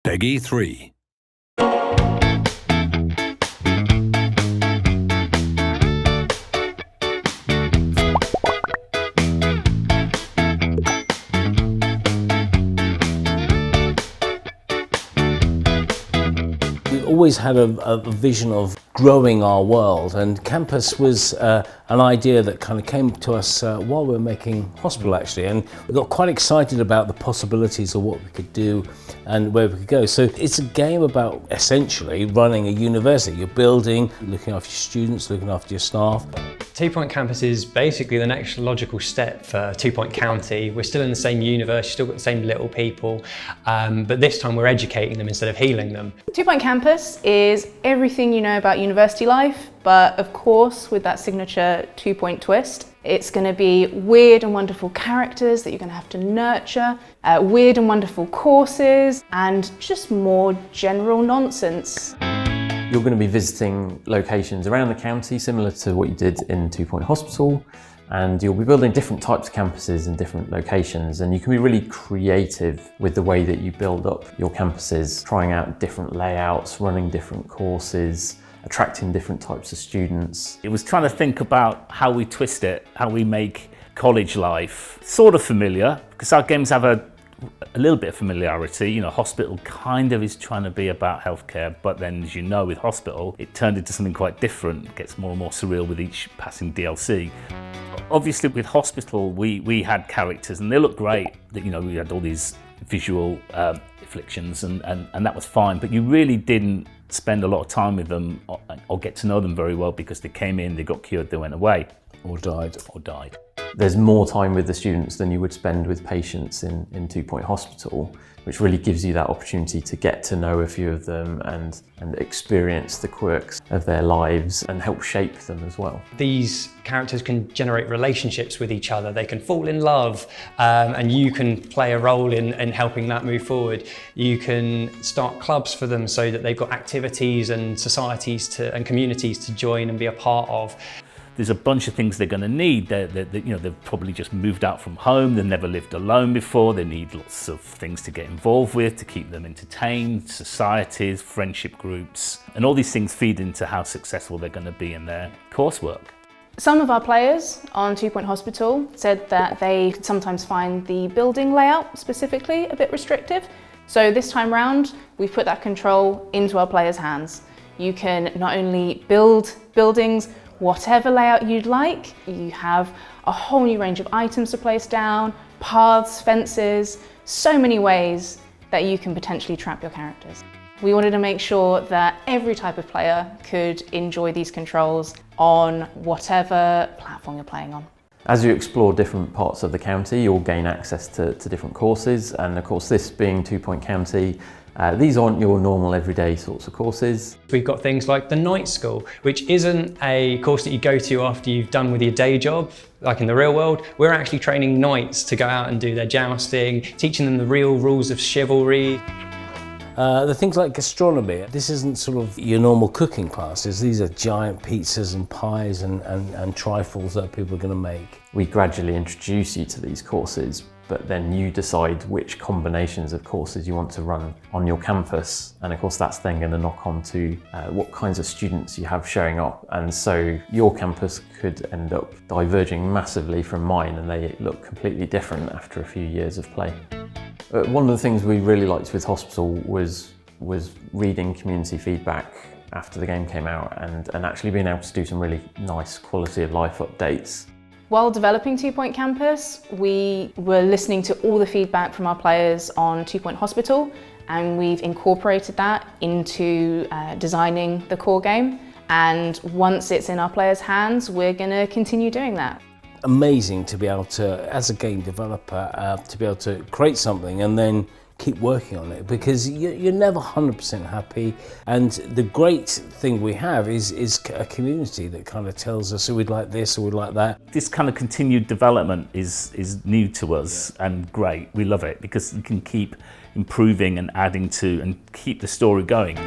Peggy 3. We always had a vision of growing our world, and campus was an idea that kind of came to us while we were making Hospital, actually, and we got quite excited about the possibilities of what we could do and where we could go. So it's a game about essentially running a university. You're building, looking after your students, looking after your staff. 2 Point Campus is basically the next logical step for 2 Point County. We're still in the same universe, still got the same little people, but this time we're educating them instead of healing them. 2 Point Campus is everything you know about university life, but of course with that signature 2 Point twist. It's going to be weird and wonderful characters that you're going to have to nurture, weird and wonderful courses, and just more general nonsense. You're going to be visiting locations around the county, similar to what you did in 2 Point Hospital, and you'll be building different types of campuses in different locations, and you can be really creative with the way that you build up your campuses, trying out different layouts, running different courses, attracting different types of students. It was trying to think about how we twist it, how we make college life sort of familiar, because our games have a little bit of familiarity. You know, Hospital kind of is trying to be about healthcare, but then, as you know, with Hospital, it turned into something quite different. It gets more and more surreal with each passing DLC. Obviously, with Hospital, we had characters, and they looked great. You know, we had all these visual afflictions, and that was fine, but you really didn't spend a lot of time with them or get to know them very well, because they came in, they got cured, they went away. Or died. There's more time with the students than you would spend with patients in 2 Point Hospital, which really gives you that opportunity to get to know a few of them and experience the quirks of their lives and help shape them as well. These characters can generate relationships with each other, they can fall in love, and you can play a role in helping that move forward. You can start clubs for them so that they've got activities and societies and communities to join and be a part of. There's a bunch of things they're going to need. They've probably just moved out from home, they've never lived alone before, they need lots of things to get involved with, to keep them entertained, societies, friendship groups, and all these things feed into how successful they're going to be in their coursework. Some of our players on 2 Point Hospital said that they sometimes find the building layout specifically a bit restrictive. So this time round, we've put that control into our players' hands. You can not only build buildings whatever layout you'd like, you have a whole new range of items to place down, paths, fences, so many ways that you can potentially trap your characters. We wanted to make sure that every type of player could enjoy these controls on whatever platform you're playing on. As you explore different parts of the county, you'll gain access to different courses, and of course, this being 2 Point County, these aren't your normal everyday sorts of courses. We've got things like the night school, which isn't a course that you go to after you've done with your day job, like in the real world. We're actually training knights to go out and do their jousting, teaching them the real rules of chivalry. The things like gastronomy, this isn't sort of your normal cooking classes. These are giant pizzas and pies and trifles that people are going to make. We gradually introduce you to these courses, but then you decide which combinations of courses you want to run on your campus. And of course, that's then going to knock on to what kinds of students you have showing up. And so your campus could end up diverging massively from mine, and they look completely different after a few years of play. One of the things we really liked with Hospital was reading community feedback after the game came out and actually being able to do some really nice quality of life updates. While developing 2 Point Campus, we were listening to all the feedback from our players on 2 Point Hospital, and we've incorporated that into designing the core game. And once it's in our players' hands, we're going to continue doing that. Amazing to be able to, as a game developer, to be able to create something and then keep working on it, because you're never 100% happy. And the great thing we have is a community that kind of tells us, oh, we'd like this or we'd like that. This kind of continued development is new to us and great. We love it because you can keep improving and adding to and keep the story going.